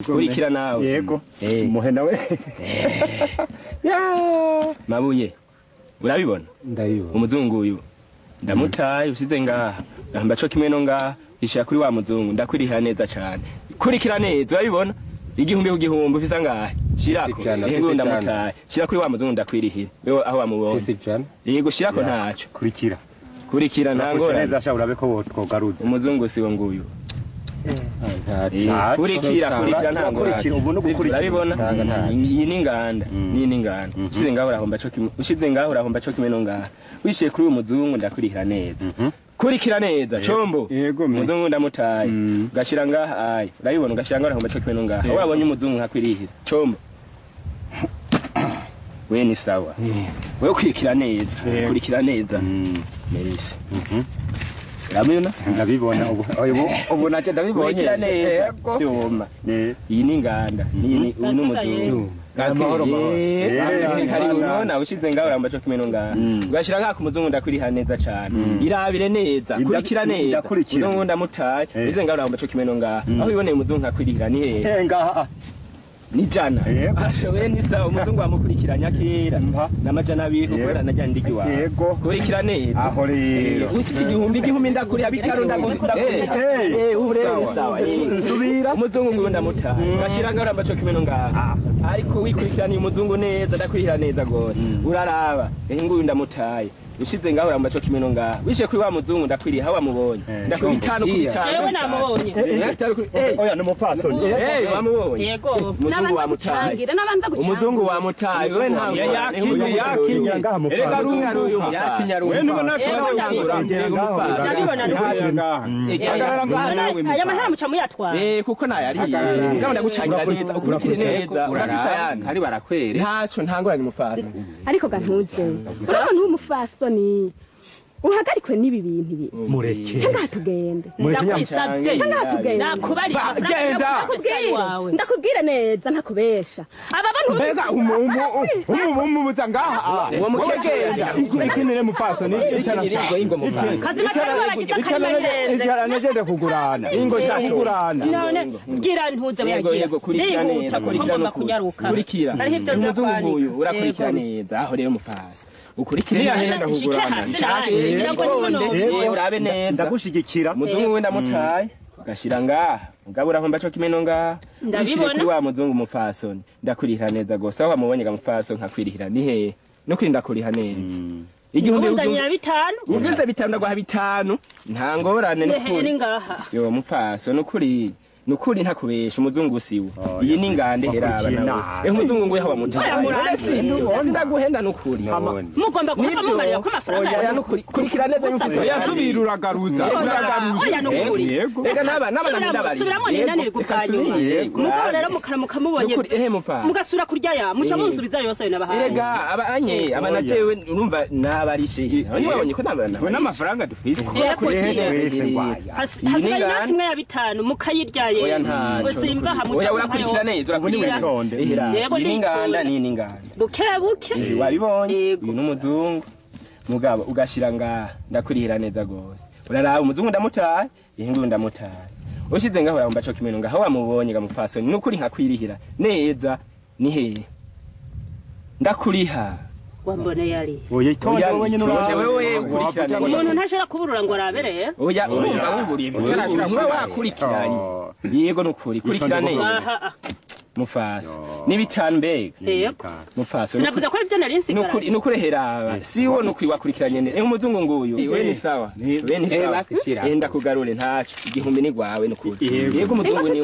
kurikira nawe yego muhe nawe mabuye urabibona ndabibona umuzungu uyu ndamutaye usize ngaha ndahamba co kimwe no ngaha ishaka kuri wa muzungu ndakwirihira neza cyane kurikira neza urabibona igihumbi ku gihumbi ufisa ngaha shirako ngo ndamutaye shira kuri wa muzungu ndakwirihira wewe aho wamubona yego shirako ntaco kurikira ntangora neza sha urabe ko twogaruza umuzungu siwo nguyu kurikira ntangora ubu no gukurikira urabibona iyi ni inganda usize ngaho urahomba co kimwe ushize ngaho urahomba co kimwe no ngaha wishiye kuri uyu muzungu ndakwirihira neza kurikira neza combo umuzungu ndamutaye ugashira ngaha ayi urabibona ugashira ngaho urahomba co kimwe no ngaha wabonye umuzungu nkakwirihira combo we ni sawa wewe kurikira neza Melissa Ramuna ndabibona ubu nace ndabibonye yego iyi ni inganda ni n'umuzungu amahoro hari unona ushize ngaho uramba cyo kimeno ngaha ugashira ngaha ku muzungu ndakwiriha neza cyane irabire neza kurikira neza muzungu ndamutaye uzize ngaho uramba cyo kimeno ngaha aho iboneye umuzungu nkakwirihira ni hehe ngaha ni jana ashowe ni sawa umuzungu wamukurikiranya kera n'amajana abiri kubera najya ndigi wawe yego kurikira neza aho rero ufite igihumbi ndakuriya bitaro ndakuriya urebe sawa nsubira umuzungu ngo ndamutaye gashira ngaho uramba cyo kimeno ngaha ariko wikurikirana uyu muzungu neza ndakwirihira neza gose uraraba nguyu ndamutaye ushize ngaho uramba cyo kimeno ngaha wishe kuri wa muzungu ndakwiriye hawa mubonye ndakwitano ku bitano yewe namubonye oya numupfasoni wamubonye yego umuzungu wamutaye umuzungu wamutaye we ntabwo yakinye ngaha mupfasoni yakinyaruye nubona turangura aya mahera muca muyatwara kuko nayari ngaho ndagucangira neza ukurikire neza urabisayana hari barakwere ntaco ntangoranye mufasa ariko gantuze urabona ntumufaso ni uhagarikwe n'ibi bintu mureke cyangwa tugende ndakwisabye cyangwa tugende nakubari ndakubwira neza ntakubesha aba bantu mbega umubuza ngaha uwo mukegenda ikinire mufaso ni kazi matari bagize karimeneze negende kugurana ingo shacho kugurana none gira ntuze yego kurikira neza kurikira umuzungu uyu urakurikira neza aho rero mufasa ukurikira neza kugurana urabe neza ndagushigikira muzungu wenda mutaye gashira ngaha ugabura homba cyo kimeno ngaha ndabibona kuri wa muzungu mufasoni ndakurihira neza gose aho wamubonye ga mufaso nkakwirihira ni he no kwirinda kuriha neza igihumbi uzanya bitanu uvuze bitanu ndagwa bitanu nta ngorane ni ngaha yo mufaso nukuri ntakubesha umuzungu siwe iyi ni ngande heraba nawe umuzungu ngo yaha mutaye ndaguhenda nukuri mugomba kuva marira ko amafaranga nukuri kurikira neza y'umufaso yasubira uragaruza oya nukuri rega n'abana ndabari subiramo ninanire gukanyu muko rero mukaramuka mubonye mugasura kurya ya muca munsubiza yose nabahaye rega abanye abanajewe urumva nabarishe nibabonye ko nabana we n'amafaranga dufise wese ngwaya hasigaye inoti imwe ya bitanu mukayirya oya ntaco simva hamuca oya urakurikira neza urakurikira yego ni inganda buke wabibonye uyu n'umuzungu mugabo ugashira ngaha ndakurihira neza gose uraraba umuzungu ndamutaye ingu ndamutaye ushize ngaho uramba cyo kimeno ngaho wamubonye ga mufasoni nukuri nkakwirihira neza ni he ndakuriha wambone yari oya itonde wonye wewe ukurikirana umuntu ntashaka kuburura ngo arabereye oya urumva wuburiye bitarashira mwe wakurikiranye yego nukuri kurikirane mufaso nibitanu mbega yego mufaso sinavuze ko ari byo nari nsigara nukuri heraba siwo nukuri wakurikiranye neza umuzungu nguyu we ni sawa enda kugarure ntaco igihumbi ni gwawe nukuri yego umuzungu ni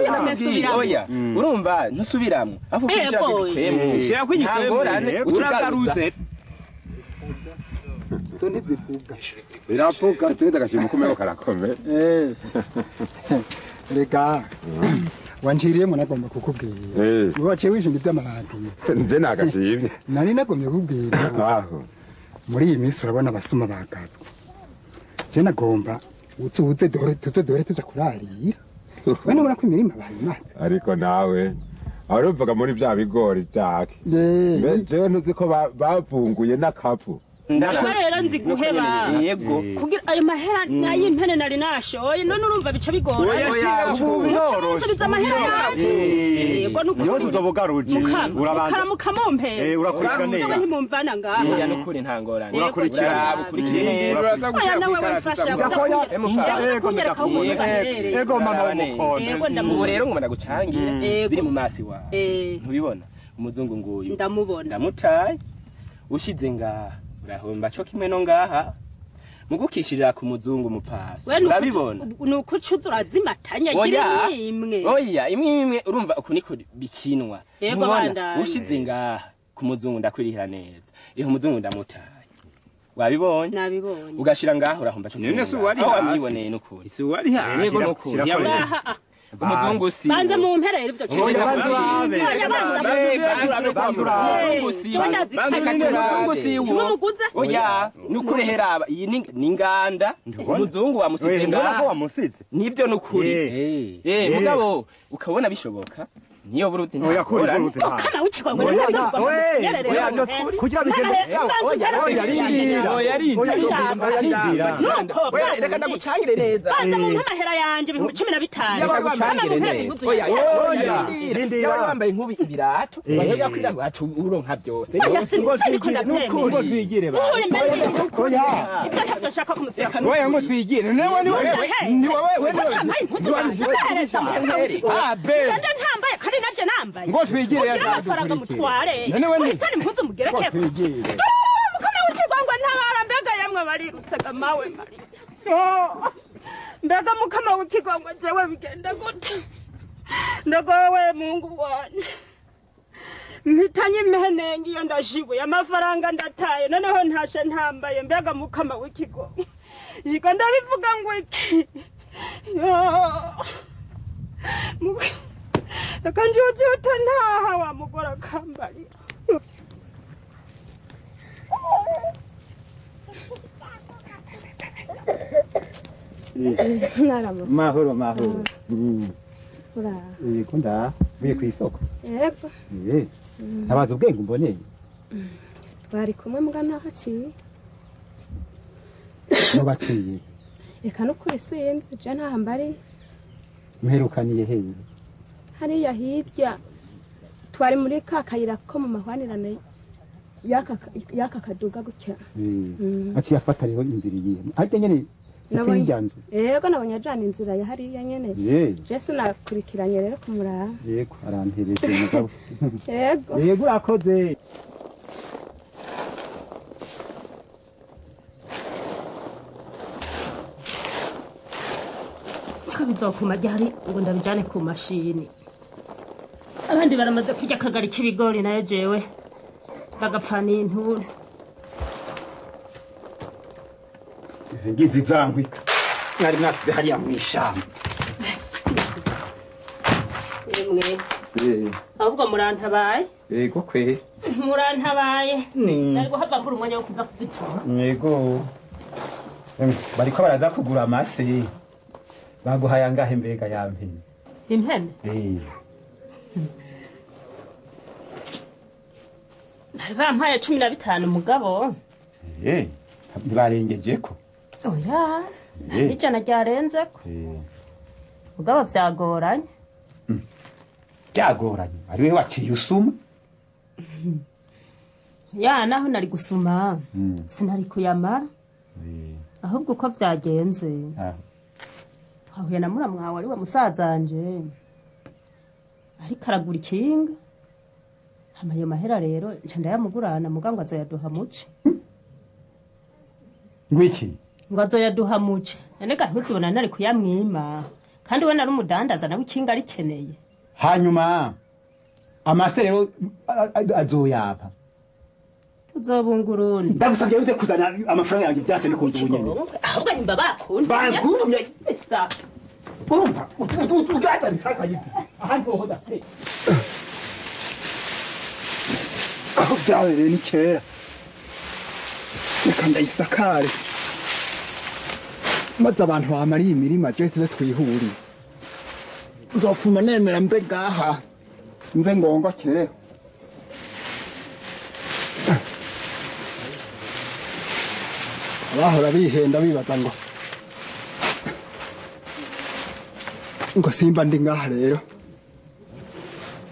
oya urumva ntusubiramwe aho kwishira kwemwe shira kwigikwemwe uragaruze so ntizivuga biravuga twenda gashima kumeko karakome reka wanjiriyemo nagomba kukubwira waciye wishinga iby'amaradiyo nje nagashimye nari nagomye kukubwira aho muri iyi minsi urabona abasuma bagazwe je nagomba uze dore tuza kurarira we nubona ko imirima bayimaze ariko nawe aruvuga muri bya bigori byake jewe ntuzi ko bavunguye n'akavu rero nzi guheba yego kugira ayo mahera nayimpene nari nashoye none urumva bica bigora subiza amahera yawe yego yose uzobugaruje urabanza mukamumpera urakurikira neza ntimumvana ngaho ya nukuri ntangorane urakurikira aya nawe wifasha ego mama w'umukondo ubu rero ngo ndagucangire biri mu masi wawe ntubibona umuzungu nguyu ndamutaye ushize ngaha urahomba cyo kimwe no ngaha mugukishirira ku muzungu mupaso urabibona nuko cuza urazimatanya gira imwe oya imwe urumva uko niko bikinwa yego bandana ushize ngaha ku muzungu ndakwirihira neza iyo umuzungu ndamutaye wabibonye nabibonye ugashira ngaho urahomba cyo none se wari wamiboneye nukuri si wari hasi yego nukuri umuzungu si banze mu mpera ivyo cyo oya nukuri heraba iyi ni nganda umuzungu wamusize ngaho nivyo nukuri mugabo ukabona bishoboka niyo buruzi ntakora kana ukigwa kugira bigende reka ndagucangire neza banza mu mpera yanje 15 yawe wambaye inkubi ibirato bayoga kwira gacu uronka byose ngo twigire ba oya ngo twigire newe ni wowe ntambaye kandi naje nambaye ngo twigire yazafaranga mutware kandi mpuze mugereke twigire mukama w'ikigwangwa ntabara mbega yamwe barirutsaga mawe mari mbega mukama w'ikigwangwa jewe bigenda gute ndagowe mungu wanje mpitanye impenenge iyo ndajibuye amafaranga ndataye noneho ntashe ntambaye mbega mukama w'ikigwangwa jiko ndabivuga ngo iki akanjujuta ntaha wa mugore akambarira mahoro yego nda biye kw'isoko yego abaza ubwenge umboneye bari kumwe mbwa ntahaciye mubaciye reka nukuri sinzi je ntahambari muherukaniye hehe hariya hirya twari muri ka kayira ko mu mahwanirane yaka kaduga gutya aciye afata rero inzira iyihe ariko nyene nabonyanzu yego nabonye ajana inzira ya hariya nyene je sinakurikiranye rero kumuraba yego arantereze mugabo yego urakoze bizokuma ryari ngo ndabijane ku mashini abandi baramaze kurya akagari k'ibigori nayo jewe bagapfa n'intuntu ngizi zangwi mwari mwasize hariya mw'ishamba imwe ahubwo murantabaye yego kwe murantabaye nari guhava mbura umwanya wo kuza kuzitora yego bariko baraza kugura amase baguhaye angahe mbega yampene impene bari bampaye 15 mugabo ntibarengejeko oya ijana ryarenzeko mugabo vyagoranye byagoranye ari we waciye usuma ya naho nari gusuma sinari kuyamara ahubwo uko vyagenze twahuye na muramwawe ari we musazanje ariko aragura ikinga amayo mahera rero nca ndayamugurana mugango azoyaduha muce ngwiki ngo azoyaduha muce neka ntuzibona nari kuyamwima kandi we nari umudandaza nawe ikinga arikeneye hanyuma amase rero azoyapa tuzobungurundi ndagusabye uze kuzana amafaranga yanjye byase no kunzu bunyene ahubwo nimba bakunda bagumye esa urumva ugata risaka yizi ahandi hoda aho byabereye ni kera reka ndayisakare maze abantu bamariye imirima je tuze twihuriye nzopfuma nemera mbe ngaha nze ngongokere bahora bihenda bibaza ngo simba ndi ngaha rero